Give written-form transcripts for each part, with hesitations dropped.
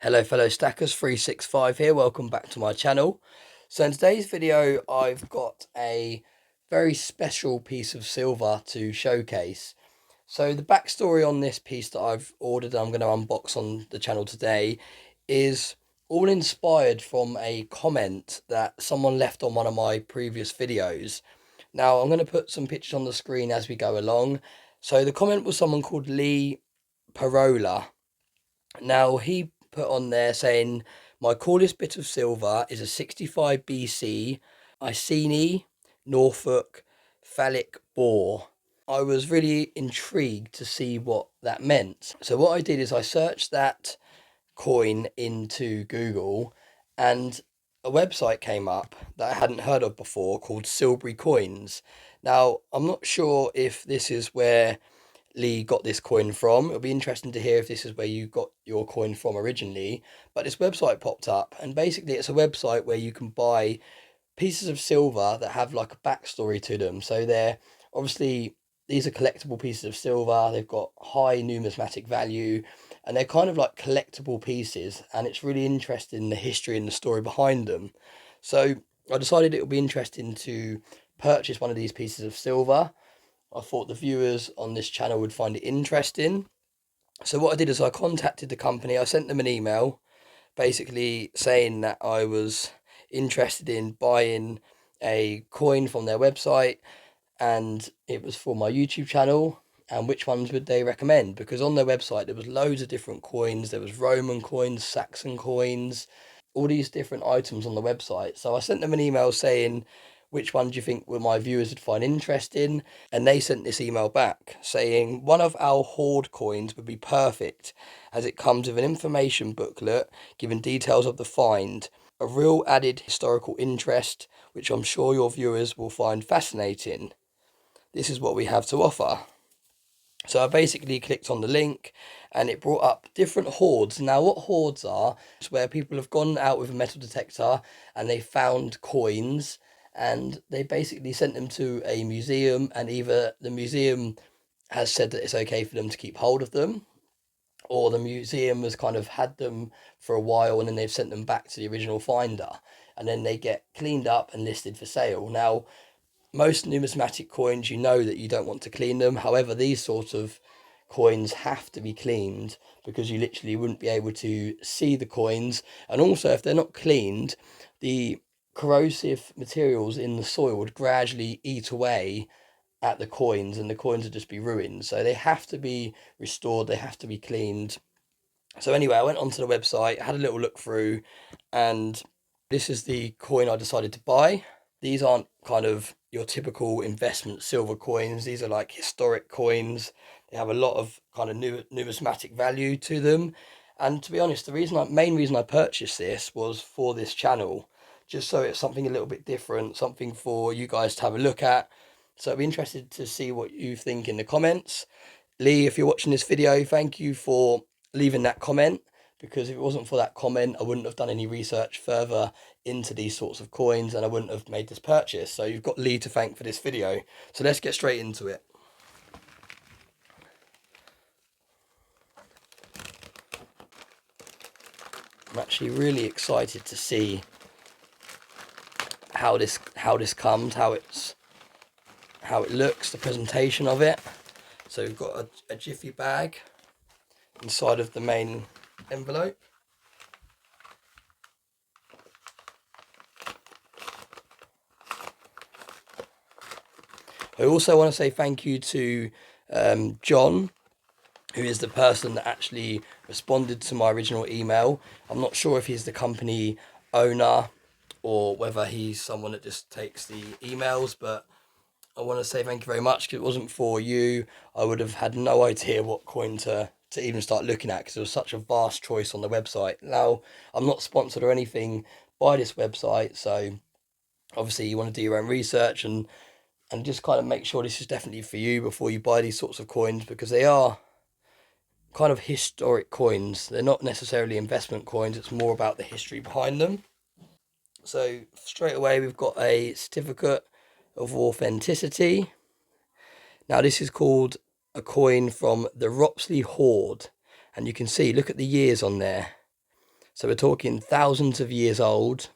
Hello fellow stackers, 365 here, welcome back to my channel. So in today's video I've got a very special piece of silver to showcase. So the backstory on this piece that I've ordered and I'm going to unbox on the channel today is all inspired from a comment that someone left on one of my previous videos. Now I'm going to put some pictures on the screen as we go along. So the comment was someone called Lee Parola. Now he put on there saying, my coolest bit of silver is a 65 BC Iceni Norfolk phallic boar. I was really intrigued to see what that meant. So what I did is I searched that coin into Google and a website came up that I hadn't heard of before called Silbury Coins. Now, I'm not sure if this is where Lee got this coin from. It'll be interesting to hear if this is where you got your coin from originally. But this website popped up, and basically it's a website where you can buy pieces of silver that have like a backstory to them. So they're obviously, these are collectible pieces of silver. They've got high numismatic value, and they're kind of like collectible pieces. And it's really interesting the history and the story behind them. So I decided it would be interesting to purchase one of these pieces of silver. I thought the viewers on this channel would find it interesting. So what I did is I contacted the company. I sent them an email basically saying that I was interested in buying a coin from their website and it was for my YouTube channel and which ones would they recommend, because on their website there was loads of different coins. There was Roman coins, Saxon coins, all these different items on the website. So I sent them an email saying, which one do you think my viewers would find interesting? And they sent this email back saying, one of our hoard coins would be perfect as it comes with an information booklet giving details of the find, a real added historical interest, which I'm sure your viewers will find fascinating. This is what we have to offer. So I basically clicked on the link and it brought up different hoards. Now what hoards are is where people have gone out with a metal detector and they found coins and they basically sent them to a museum, and either the museum has said that it's okay for them to keep hold of them, or the museum has kind of had them for a while and then they've sent them back to the original finder, and then they get cleaned up and listed for sale. Now most numismatic coins, you know that you don't want to clean them. However, these sort of coins have to be cleaned because you literally wouldn't be able to see the coins. And also, if they're not cleaned, the corrosive materials in the soil would gradually eat away at the coins and the coins would just be ruined. So they have to be restored, they have to be cleaned. So anyway, I went onto the website, had a little look through, and this is the coin I decided to buy. These aren't kind of your typical investment silver coins. These are like historic coins. They have a lot of kind of numismatic value to them. And to be honest, the main reason I purchased this was for this channel, just so it's something a little bit different, something for you guys to have a look at. So I'd be interested to see what you think in the comments. Lee, if you're watching this video, thank you for leaving that comment, because if it wasn't for that comment, I wouldn't have done any research further into these sorts of coins and I wouldn't have made this purchase. So you've got Lee to thank for this video. So let's get straight into it. I'm actually really excited to see how this comes, how it looks, the presentation of it. So we've got a jiffy bag inside of the main envelope. I also want to say thank you to John, who is the person that actually responded to my original email. I'm not sure if he's the company owner or whether he's someone that just takes the emails, but I want to say thank you very much, because if it wasn't for you, I would have had no idea what coin to even start looking at, because there was such a vast choice on the website. Now, I'm not sponsored or anything by this website, so obviously you want to do your own research and just kind of make sure this is definitely for you before you buy these sorts of coins, because they are kind of historic coins. They're not necessarily investment coins. It's more about the history behind them. So straight away we've got a certificate of authenticity. Now this is called a coin from the Ropsley Hoard, and you can see, look at the years on there. So we're talking thousands of years old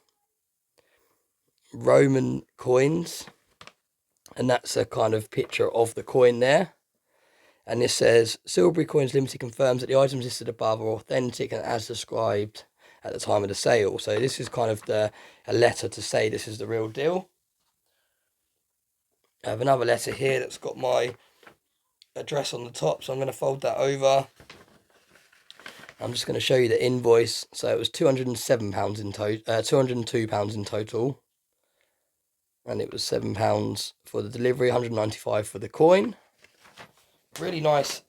Roman coins, and that's a kind of picture of the coin there. And this says, Silbury Coins Limited confirms that the items listed above are authentic and as described at the time of the sale. So this is kind of a letter to say this is the real deal. I have another letter here that's got my address on the top, so I'm going to fold that over. I'm just going to show you the invoice. So it was £207 in total, £202 in total, and it was £7 for the delivery, £195 for the coin. Really nice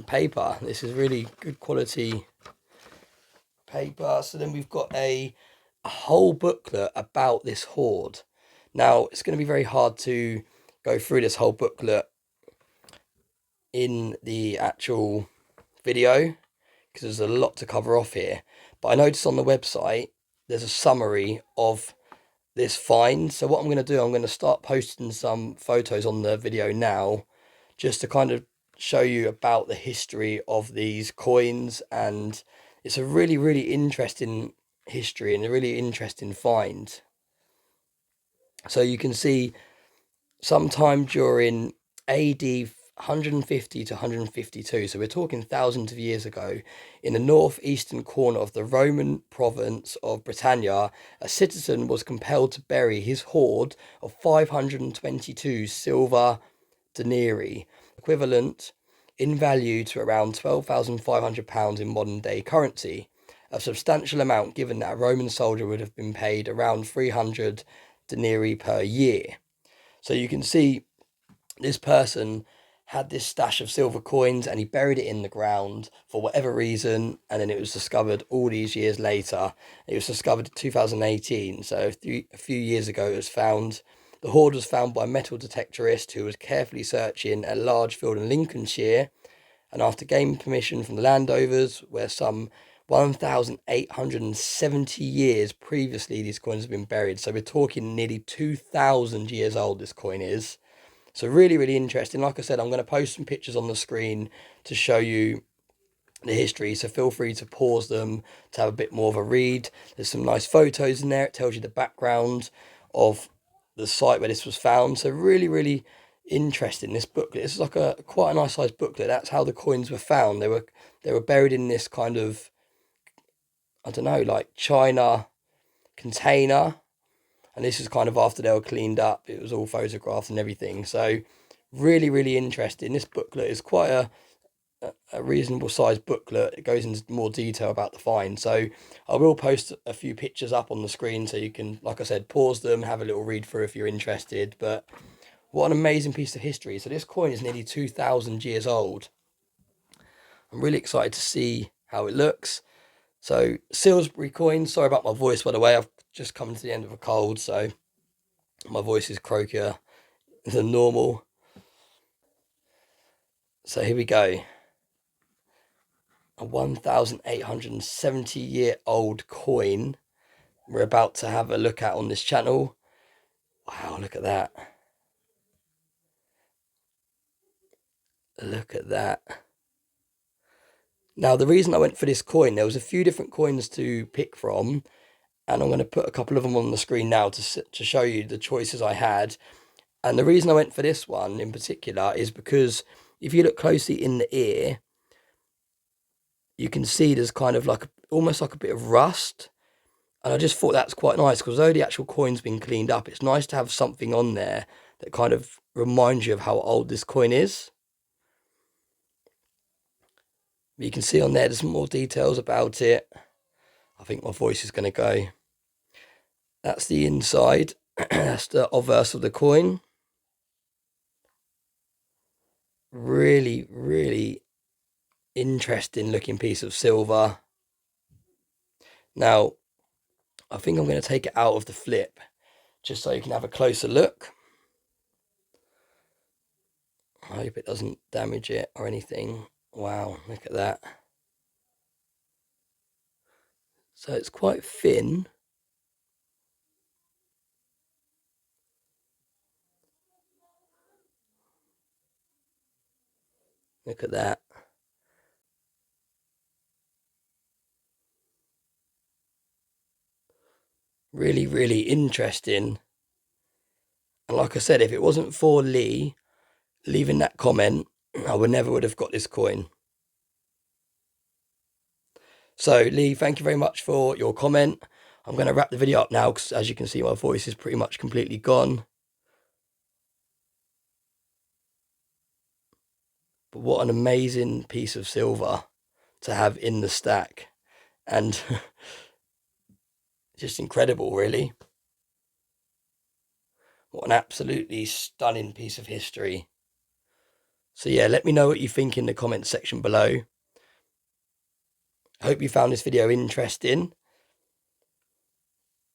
paper. This is really good quality paper. So then we've got a whole booklet about this hoard. Now it's going to be very hard to go through this whole booklet in the actual video because there's a lot to cover off here, but I noticed on the website there's a summary of this find. So what I'm going to do, I'm going to start posting some photos on the video now just to kind of show you about the history of these coins, and it's a really, really interesting history and a really interesting find. So you can see sometime during AD 150 to 152, so we're talking thousands of years ago, in the northeastern corner of the Roman province of Britannia, a citizen was compelled to bury his hoard of 522 silver denarii, equivalent in value to around £12,500 in modern day currency, a substantial amount given that a Roman soldier would have been paid around 300 denarii per year. So you can see this person had this stash of silver coins and he buried it in the ground for whatever reason, and then it was discovered all these years later. It was discovered in 2018, so a few years ago it was found. The hoard was found by a metal detectorist who was carefully searching a large field in Lincolnshire, and after gaining permission from the landowners, where some 1,870 years previously these coins have been buried. So we're talking nearly 2,000 years old this coin is. So really, really interesting. Like I said, I'm going to post some pictures on the screen to show you the history, so feel free to pause them to have a bit more of a read. There's some nice photos in there. It tells you the background of the site where this was found. So really, really interesting, this booklet. This is like a quite a nice sized booklet. That's how the coins were found. They were buried in this kind of, I don't know, like China container. And this is kind of after they were cleaned up. It was all photographed and everything. So really, really interesting. This booklet is quite a reasonable sized booklet. It goes into more detail about the find. So I will post a few pictures up on the screen so you can, like I said, pause them, have a little read through if you're interested. But what an amazing piece of history. So this coin is nearly 2,000 years old. I'm really excited to see how it looks. So Silbury coin, sorry about my voice by the way, I've just come to the end of a cold, so my voice is croakier than normal. So here we go. A 1,870-year-old coin we're about to have a look at on this channel. Wow, look at that. Look at that. Now, the reason I went for this coin, there was a few different coins to pick from, and I'm going to put a couple of them on the screen now to show you the choices I had. And the reason I went for this one in particular is because if you look closely in the ear, you can see there's kind of like almost like a bit of rust. And I just thought that's quite nice because although the actual coin's been cleaned up, it's nice to have something on there that kind of reminds you of how old this coin is. But you can see on there's some more details about it. I think my voice is going to go. That's the inside. That's the obverse of the coin. Really, really interesting looking piece of silver. Now, I think I'm going to take it out of the flip just so you can have a closer look. I hope it doesn't damage it or anything. Wow, look at that. So it's quite thin. Look at that. Really, really interesting. And like I said, if it wasn't for Lee leaving that comment, I would have got this coin. So Lee, thank you very much for your comment. I'm going to wrap the video up now because, as you can see, my voice is pretty much completely gone. But what an amazing piece of silver to have in the stack. And just incredible, really. What an absolutely stunning piece of history. So yeah, let me know what you think in the comments section below. I hope you found this video interesting.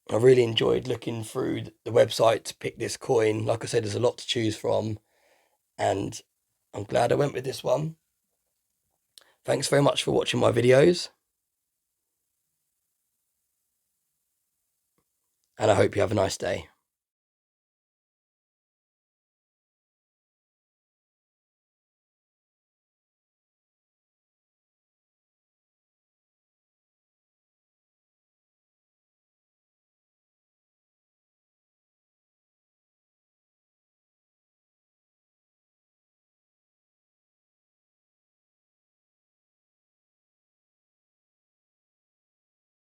I really enjoyed looking through the website to pick this coin. Like I said, there's a lot to choose from, and I'm glad I went with this one. Thanks very much for watching my videos, and I hope you have a nice day.